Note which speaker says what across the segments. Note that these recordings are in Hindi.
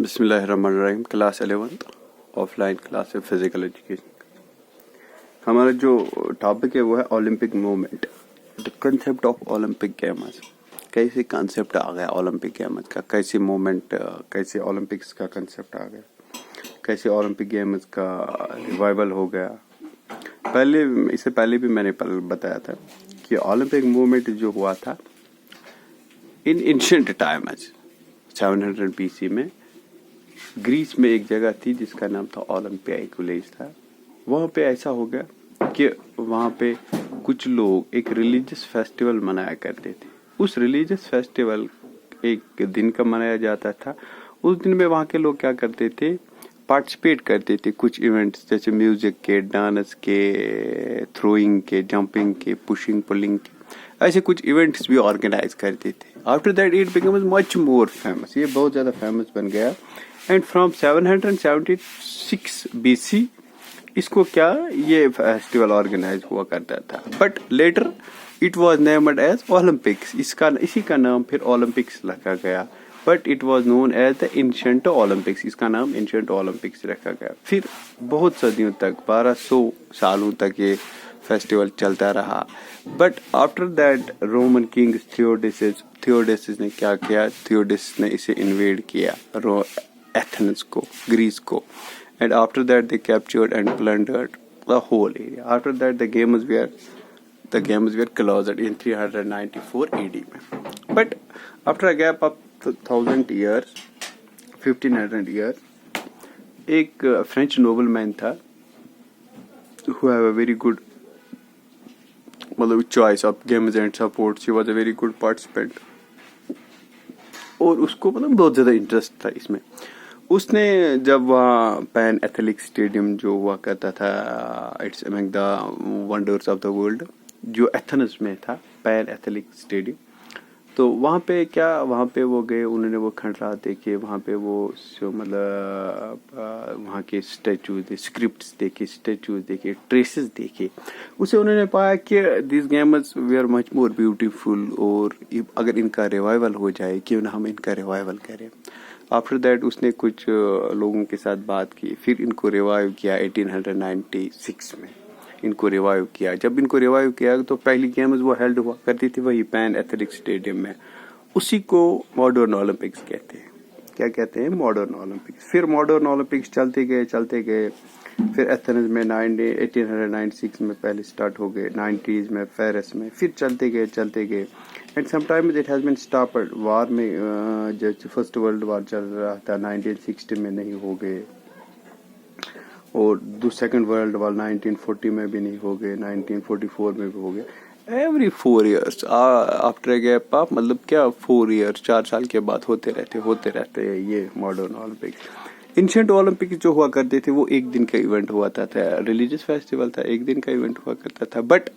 Speaker 1: बिस्मिल्लाहिर्रहमानिर्रहीम। क्लास 11 ऑफलाइन क्लास है फिजिकल एजुकेशन। हमारा जो टॉपिक है वो है Olympic movement, the concept of Olympic games. कैसे कंसेप्ट आ गया ओलंपिक गेम्स का, कैसे मूवमेंट, कैसे ओलंपिक्स का कंसेप्ट आ गया, कैसे ओलंपिक गेम्स का रिवाइवल हो गया। इससे पहले भी मैंने बताया था कि ओलंपिक मूवमेंट जो हुआ था इन एंशिएंट टाइम्स 700 BC में ग्रीस में एक जगह थी जिसका नाम था ओलंपिक विलेज था। वहाँ पे ऐसा हो गया कि वहाँ पे कुछ लोग एक रिलीजियस फेस्टिवल मनाया करते थे। उस रिलीजियस फेस्टिवल एक दिन का मनाया जाता था। उस दिन में वहाँ के लोग क्या करते थे, पार्टिसिपेट करते थे कुछ इवेंट्स जैसे म्यूजिक के, डांस के, थ्रोइंग के, जंपिंग के, पुशिंग पुलिंग के, ऐसे कुछ इवेंट्स भी ऑर्गेनाइज करते थे। After that it becomes much more famous, ये बहुत ज़्यादा फेमस बन गया। एंड फ्रॉम 776 BC इसको क्या ये फेस्टिवल ऑर्गेनाइज हुआ करता था। But later it was named as Olympics. इसी का नाम फिर ओलंपिक्स रखा गया। But it was known as the ancient Olympics. इसका नाम एंशिएंट ओलंपिक्स रखा गया। फिर बहुत सदियों तक, 1200 सालों तक ये फेस्टिवल चलता रहा। But after that Roman king Theodosius ने क्या किया, थियोडेसिस ने इसे इन्वेड किया एथेंस को, ग्रीस को। And after that they captured and plundered the whole area. After that the games were closed in 394 AD. But after a gap of 1000 years, 1500 years, एक फ्रेंच नोबलमैन था who have a very good choice of games and sports. He was a very good participant और उसको बहुत ज़्यादा इंटरेस्ट था इसमें। उसने जब वहाँ पैन एथलेटिक्स स्टेडियम जो हुआ करता था, it's among the wonders of the world, जो एथेंस में था पैन एथलेटिक्स स्टेडियम, तो वहाँ पे वो गए। उन्होंने वो खंडरात देखे, वहाँ पे वो वहाँ के स्टैचूज देखे, स्क्रिप्ट्स देखे, स्टैचूज देखे, ट्रेसेस देखे। उसे उन्होंने पाया कि दिस गेम्स वे आर मच मोर ब्यूटीफुल, और अगर इनका रिवाइवल हो जाए, क्यों ना हम इनका रिवाइवल करें। आफ्टर दैट उसने कुछ लोगों के साथ बात की, फिर इनको रिवाइव किया 1896 में। इनको रिवाइव किया। जब इनको रिवाइव किया तो पहली गेम्स वो हेल्ड हुआ करती थी वही पैन एथलेटिक्स स्टेडियम में। उसी को मॉडर्न ओलंपिक्स कहते हैं। क्या कहते हैं? Modern Olympics. फिर मॉडर्न ओलंपिक्स चलते गए। फिर एथेंस में 1896 में पहले स्टार्ट हो गए, 90s में पेरिस में, फिर चलते गए। And sometimes it has been stopped. War में जब फर्स्ट वर्ल्ड वार चल रहा था 1960 में नहीं हो गए, और सेकंड वर्ल्ड वार 1940 में भी नहीं हो गए, 1944 में भी हो गए। Every 4 years after gap of 4 years, 4 साल के बाद होते रहते हैं ये मॉडर्न ओलंपिक्स। एंशिएंट ओलंपिक्स जो हुआ करते थे वो एक दिन का इवेंट हुआ था, रिलीजियस फेस्टिवल था, एक दिन का इवेंट हुआ करता था। बट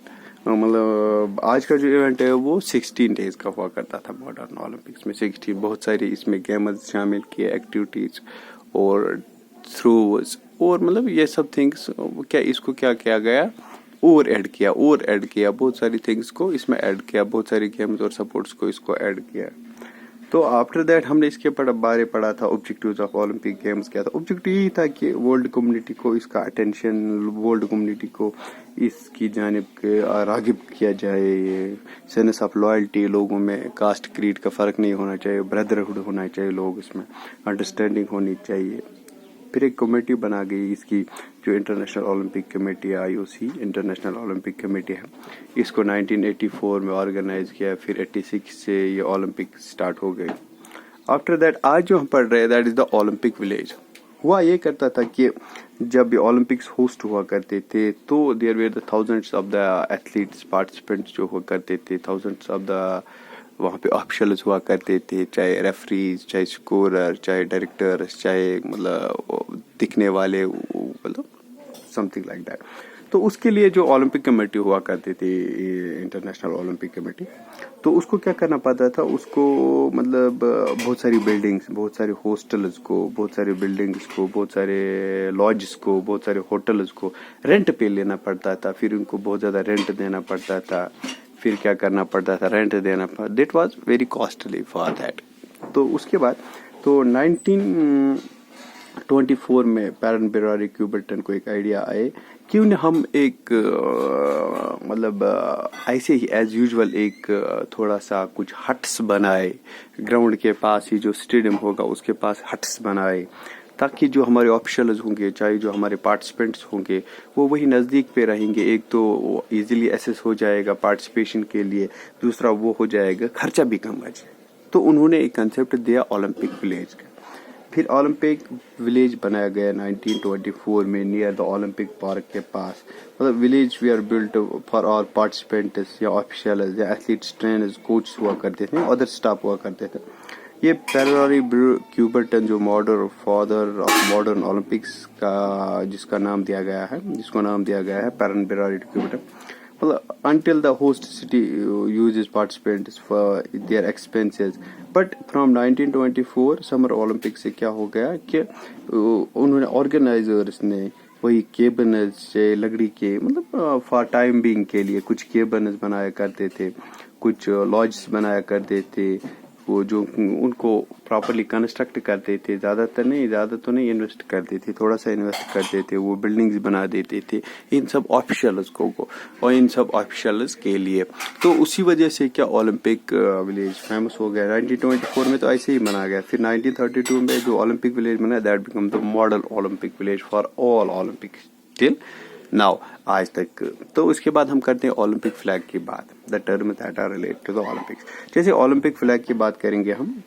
Speaker 1: आज का जो इवेंट है वो 16 days का हुआ करता था मॉडर्न ओलंपिक्स में। 16 बहुत सारी इसमें गेम्स शामिल किए, एक्टिविटीज और थ्रोज, और ये सब थिंग्स इसको क्या किया गया, और ऐड किया बहुत सारी थिंग्स को इसमें ऐड किया, बहुत सारी गेम्स और सपोर्ट्स को इसको ऐड किया। तो आफ्टर दैट हमने इसके बारे पढ़ा था ऑब्जेक्टिव्स ऑफ ओलंपिक गेम्स। क्या था ऑब्जेक्टिव? यही था कि वर्ल्ड कम्युनिटी को इसका अटेंशन, वर्ल्ड कम्युनिटी को इसकी जानिब के रागिब किया जाए। सेंस ऑफ लॉयल्टी लोगों में, कास्ट क्रीड का फ़र्क नहीं होना चाहिए, ब्रदरहुड होना चाहिए, लोग इसमें अंडरस्टैंडिंग होनी चाहिए। फिर एक कमेटी बना गई इसकी, जो international Olympic committee IOC international Olympic committee है। इसको 1984 में ऑर्गेनाइज किया। फिर 86 से ये ओलंपिक स्टार्ट हो गए। आफ्टर दैट आज जो हम पढ़ रहे हैं that is the Olympic village. हुआ ये करता था कि जब ये ओलंपिक्स होस्ट हुआ करते थे तो there were the thousands of the athletes, participants जो हुआ करते थे, थाउजेंड्स ऑफ द वहाँ पे ऑफिशियल्स हुआ करते थे, चाहे रेफरीज, चाहे स्कोरर, चाहे डायरेक्टर्स, चाहे दिखने वाले, समथिंग लाइक दैट। तो उसके लिए जो ओलंपिक कमेटी हुआ करती थी, इंटरनेशनल ओलंपिक कमेटी, तो उसको क्या करना पड़ता था, उसको बहुत सारी बिल्डिंग्स, बहुत सारे हॉस्टल्स को, बहुत सारे बिल्डिंग्स को, बहुत सारे लॉजेस को, बहुत सारे होटल्स को रेंट पे लेना पड़ता था। फिर उनको बहुत ज़्यादा रेंट देना पड़ता था। फिर क्या करना पड़ता था, रेंट देना पड़ता। That was very costly for that. तो उसके बाद तो 1924 में पैरन-बेरारी क्यूबर्टन को एक आइडिया आए क्यों न हम एक ऐसे ही एज यूजुअल एक थोड़ा सा कुछ हट्स बनाए, ग्राउंड के पास ही जो स्टेडियम होगा उसके पास हट्स बनाए, ताकि जो हमारे ऑफिशियल्स होंगे, चाहे जो हमारे पार्टिसिपेंट्स होंगे, वो वही नज़दीक पे रहेंगे। एक तो इजीली एसेस हो जाएगा पार्टिसिपेशन के लिए, दूसरा वो हो जाएगा खर्चा भी कम आ जाए। तो उन्होंने एक कंसेप्ट दिया ओलंपिक विलेज का। फिर ओलंपिक विलेज बनाया गया 1924 में नियर द ओलंपिक पार्क के पास। मतलब village we are built for all participants या ऑफिशियल्स या एथलीट्स, ट्रेनर्स, कोच हुआ करते थे, अदर स्टाफ हुआ करते थे। ये पैरारी क्यूबर्टन जो फादर ऑफ मॉडर्न ओलंपिक्स का जिसको नाम दिया गया है पैरन-बेरारी क्यूबर्टन। मतलब until the host city uses participants for their expenses, but from 1924 summer Olympic से क्या हो गया कि उन्होंने ऑर्गेनाइजर्स ने वही केबनस से लकड़ी के मतलब फॉर टाइम बीइंग के लिए कुछ केबनस बनाया करते थे, कुछ लॉजेस बनाया करते थे, वो जो उनको प्रॉपरली कंस्ट्रक्ट करते थे, ज्यादा तो नहीं इन्वेस्ट करते थे, थोड़ा सा इन्वेस्ट करते थे, वो बिल्डिंग्स बना देते थे इन सब ऑफिशियल्स को और इन सब ऑफिशियल्स के लिए। तो उसी वजह से क्या ओलंपिक विलेज फेमस हो गया। 1924 में तो ऐसे ही बना गया। फिर 1932 में जो ओलंपिक विलेज बना, that become the model Olympic village for all Olympic till now, आज तक। तो उसके बाद हम करते हैं ओलंपिक फ्लैग की बात, the term that are related to the Olympics. जैसे ओलंपिक फ्लैग की बात करेंगे हम,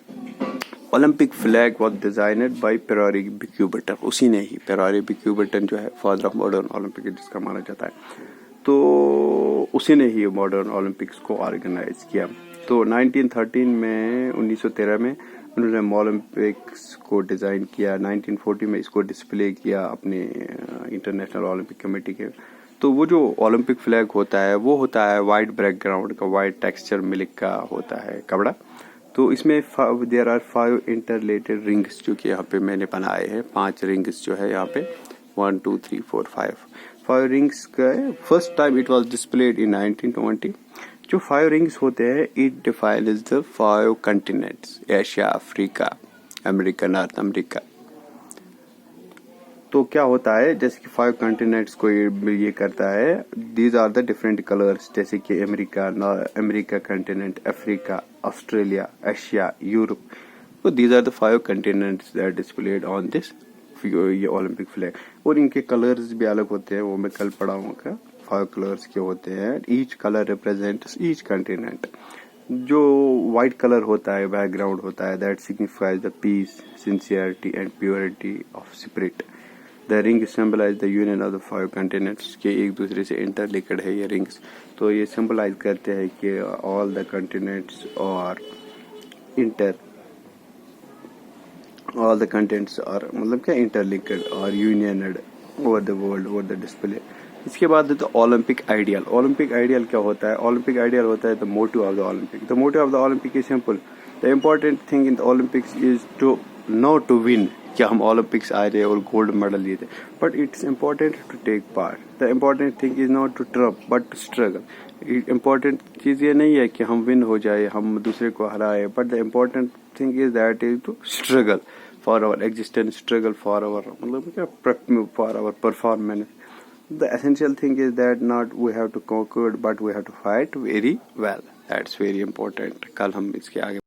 Speaker 1: Olympic flag was designed by Pierre Coubertin. उसी ने ही, पेरारी क्यूबर्टन जो है फादर ऑफ मॉडर्न ओलंपिक जिसका माना जाता है, तो उसी ने ही मॉडर्न ओलंपिक्स को ऑर्गेनाइज किया। तो 1913 में उन्होंने ओलंपिक्स को डिजाइन किया। 1940 में इसको डिस्प्ले किया अपने इंटरनेशनल ओलंपिक कमेटी के। तो वो जो ओलंपिक फ्लैग होता है वो होता है वाइट बैकग्राउंड का, वाइट टेक्सचर मिल्क का होता है कपड़ा। तो इसमें देयर आर 5 इंटरलेटेड रिंग्स जो कि यहाँ पे मैंने बनाए हैं। 5 रिंग्स जो है यहाँ पे 1 2 3 4 5 रिंग्स का। First time it was displayed in 1920। जो 5 रिंग्स होते हैं, it defines the 5 continents, Asia, Africa, America, north America. तो क्या होता है, जैसे कि 5 कंटिनेंट्स को ये करता है, these are the different colours, जैसे कि America continent, Africa, Australia, Asia, Europe. तो these are the 5 continents that displayed on this ये ओलंपिक फ्लैग। और इनके कलर्स भी अलग होते हैं, वो मैं कल पढ़ाऊंगा 5 कलर्स के होते हैं। Each colour represents each continent. जो व्हाइट कलर होता है, बैकग्राउंड होता है, that signifies the peace, sincerity and purity of spirit. The ring symbolise the union of the 5 continents, के एक दूसरे से इंटरलिंक्ड है ये रिंग्स। तो ये सिंबलाइज करते हैं कि ऑल द कंटिनेंट्स और all the contents are मतलब क्या इंटरलिंक्ड और unioned over the world, over the display. इसके बाद है ओलंपिक आइडियल। ओलंपिक आइडियल क्या होता है? ओलंपिक आइडियल होता है the motive of the Olympic. The motive of the Olympic is simple. The important thing in the Olympics is to not to win, क्या हम ओलंपिक्स आ रहे और गोल्ड मेडल लिए थे, but it's important to take part. The important thing is not to trump but to struggle. Important चीज ये नहीं है कि हम विन हो जाए, हम दूसरे को हराए, but the important thing is that is to struggle for our existence, struggle for our performance. The essential thing is that not we have to conquer, but we have to fight very well. That's very important. कल हम इसके आगे